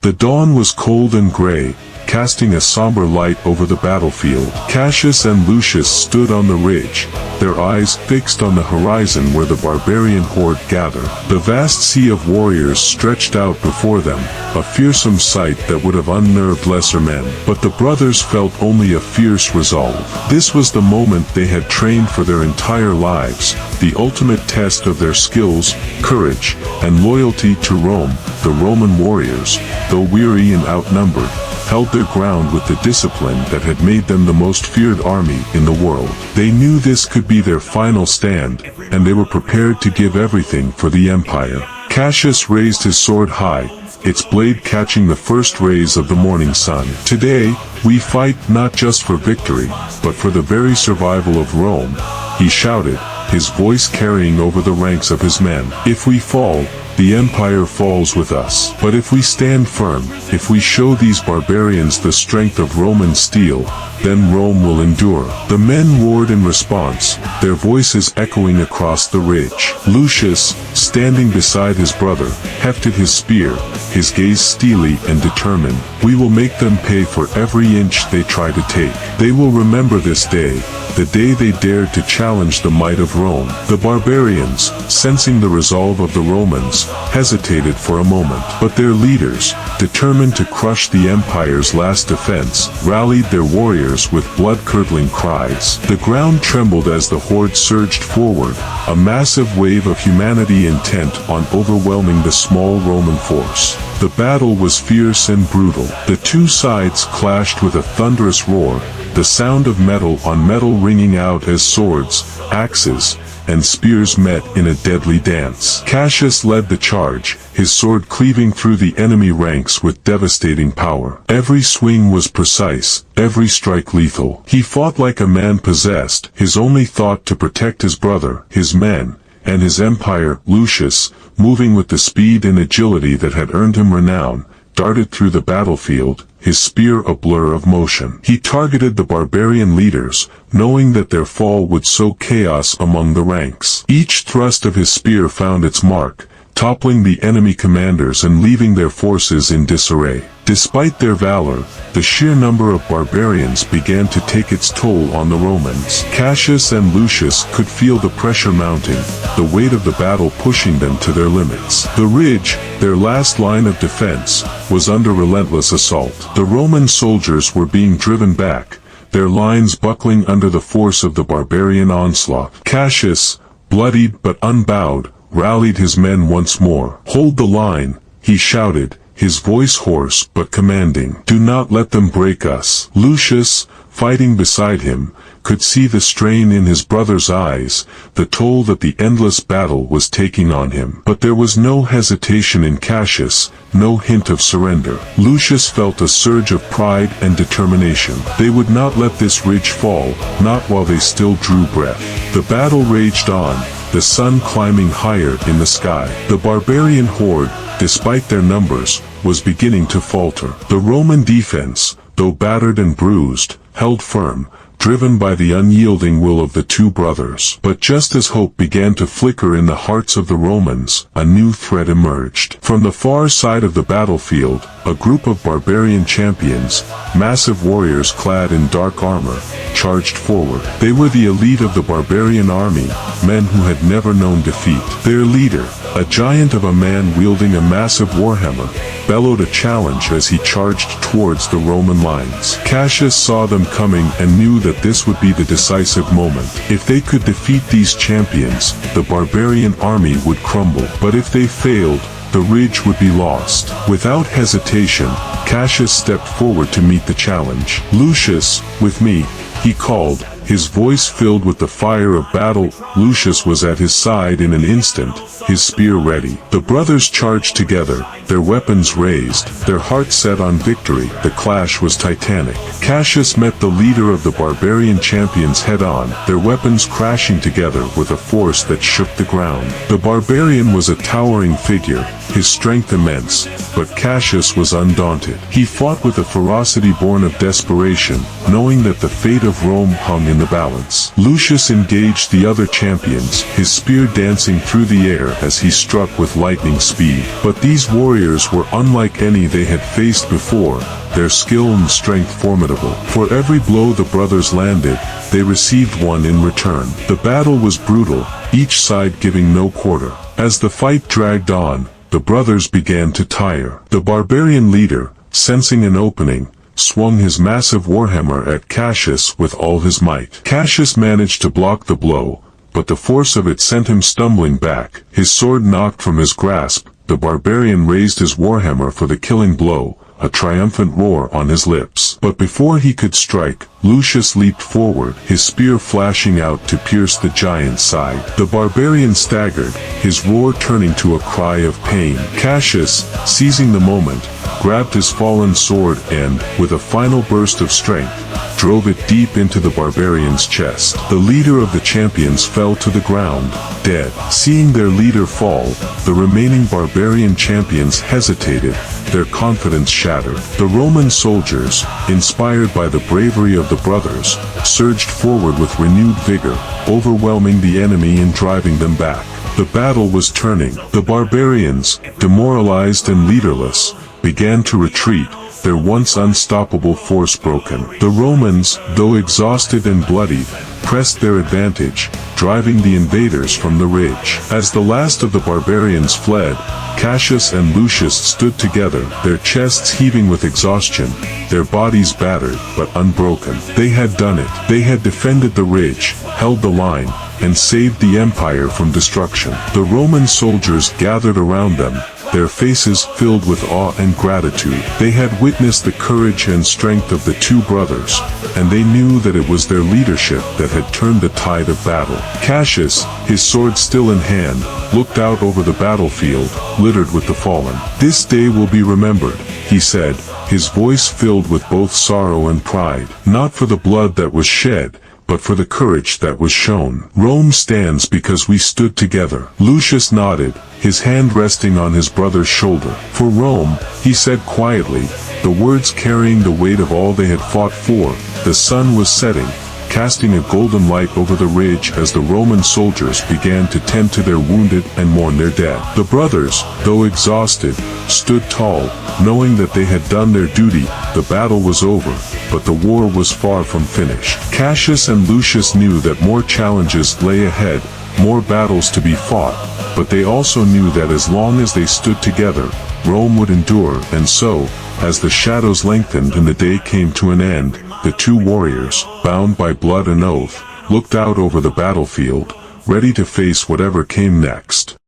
The dawn was cold and gray, casting a somber light over the battlefield. Cassius and Lucius stood on the ridge, their eyes fixed on the horizon where the barbarian horde gathered. The vast sea of warriors stretched out before them, a fearsome sight that would have unnerved lesser men. But the brothers felt only a fierce resolve. This was the moment they had trained for their entire lives, the ultimate test of their skills, courage, and loyalty to Rome. The Roman warriors, though weary and outnumbered, held their ground with the discipline that had made them the most feared army in the world. They knew this could be their final stand, and they were prepared to give everything for the empire. Cassius raised his sword high, its blade catching the first rays of the morning sun. Today, we fight not just for victory, but for the very survival of Rome, he shouted, his voice carrying over the ranks of his men. If we fall, the empire falls with us. But if we stand firm, if we show these barbarians the strength of Roman steel, then Rome will endure. The men roared in response, their voices echoing across the ridge. Lucius, standing beside his brother, hefted his spear, his gaze steely and determined. We will make them pay for every inch they try to take. They will remember this day, the day they dared to challenge the might of Rome. The barbarians, sensing the resolve of the Romans, hesitated for a moment. But their leaders, determined to crush the empire's last defense, rallied their warriors with blood-curdling cries. The ground trembled as the horde surged forward, a massive wave of humanity intent on overwhelming the small Roman force. The battle was fierce and brutal. The two sides clashed with a thunderous roar, the sound of metal on metal ringing out as swords, axes, and spears met in a deadly dance. Cassius led the charge, his sword cleaving through the enemy ranks with devastating power. Every swing was precise, every strike lethal. He fought like a man possessed, his only thought to protect his brother, his men, and his empire. Lucius, moving with the speed and agility that had earned him renown, darted through the battlefield, his spear a blur of motion. He targeted the barbarian leaders, knowing that their fall would sow chaos among the ranks. Each thrust of his spear found its mark, toppling the enemy commanders and leaving their forces in disarray. Despite their valor, the sheer number of barbarians began to take its toll on the Romans. Cassius and Lucius could feel the pressure mounting, the weight of the battle pushing them to their limits. The ridge, their last line of defense, was under relentless assault. The Roman soldiers were being driven back, their lines buckling under the force of the barbarian onslaught. Cassius, bloodied but unbowed, rallied his men once more. "Hold the line," he shouted, his voice hoarse but commanding. "Do not let them break us." Lucius, fighting beside him, could see the strain in his brother's eyes, the toll that the endless battle was taking on him. But there was no hesitation in Cassius, no hint of surrender. Lucius felt a surge of pride and determination. They would not let this ridge fall, not while they still drew breath. The battle raged on, the sun climbing higher in the sky. The barbarian horde, despite their numbers, was beginning to falter. The Roman defense, though battered and bruised, held firm, driven by the unyielding will of the two brothers. But just as hope began to flicker in the hearts of the Romans, a new threat emerged. From the far side of the battlefield, a group of barbarian champions, massive warriors clad in dark armor, charged forward. They were the elite of the barbarian army, men who had never known defeat. Their leader, a giant of a man wielding a massive warhammer, bellowed a challenge as he charged towards the Roman lines. Cassius saw them coming and knew that this would be the decisive moment. If they could defeat these champions, the barbarian army would crumble. But if they failed, the ridge would be lost. Without hesitation, Cassius stepped forward to meet the challenge. "Lucius, with me," he called, his voice filled with the fire of battle. Lucius was at his side in an instant, his spear ready. The brothers charged together, their weapons raised, their hearts set on victory. The clash was titanic. Cassius met the leader of the barbarian champions head-on, their weapons crashing together with a force that shook the ground. The barbarian was a towering figure, his strength immense, but Cassius was undaunted. He fought with a ferocity born of desperation, knowing that the fate of Rome hung in the balance. Lucius engaged the other champions, his spear dancing through the air as he struck with lightning speed. But these warriors were unlike any they had faced before, their skill and strength formidable. For every blow the brothers landed, they received one in return. The battle was brutal, each side giving no quarter. As the fight dragged on, the brothers began to tire. The barbarian leader, sensing an opening, swung his massive warhammer at Cassius with all his might. Cassius managed to block the blow, but the force of it sent him stumbling back. His sword knocked from his grasp, the barbarian raised his warhammer for the killing blow, a triumphant roar on his lips. But before he could strike, Lucius leaped forward, his spear flashing out to pierce the giant's side. The barbarian staggered, his roar turning to a cry of pain. Cassius, seizing the moment, grabbed his fallen sword and, with a final burst of strength, drove it deep into the barbarian's chest. The leader of the champions fell to the ground, dead. Seeing their leader fall, the remaining barbarian champions hesitated, their confidence shattered. The Roman soldiers, inspired by the bravery of the brothers, surged forward with renewed vigor, overwhelming the enemy and driving them back. The battle was turning. The barbarians, demoralized and leaderless, began to retreat, their once unstoppable force broken. The Romans, though exhausted and bloodied, pressed their advantage, driving the invaders from the ridge. As the last of the barbarians fled, Cassius and Lucius stood together, their chests heaving with exhaustion, their bodies battered but unbroken. They had done it. They had defended the ridge, held the line, and saved the empire from destruction. The Roman soldiers gathered around them, their faces filled with awe and gratitude. They had witnessed the courage and strength of the two brothers, and they knew that it was their leadership that had turned the tide of battle. Cassius, his sword still in hand, looked out over the battlefield, littered with the fallen. "This day will be remembered," he said, his voice filled with both sorrow and pride. "Not for the blood that was shed, but for the courage that was shown. Rome stands because we stood together." Lucius nodded, his hand resting on his brother's shoulder. "For Rome," he said quietly, the words carrying the weight of all they had fought for. The sun was setting, casting a golden light over the ridge as the Roman soldiers began to tend to their wounded and mourn their dead. The brothers, though exhausted, stood tall, knowing that they had done their duty. The battle was over, but the war was far from finished. Cassius and Lucius knew that more challenges lay ahead, more battles to be fought, but they also knew that as long as they stood together, Rome would endure. And so, as the shadows lengthened and the day came to an end, the two warriors, bound by blood and oath, looked out over the battlefield, ready to face whatever came next.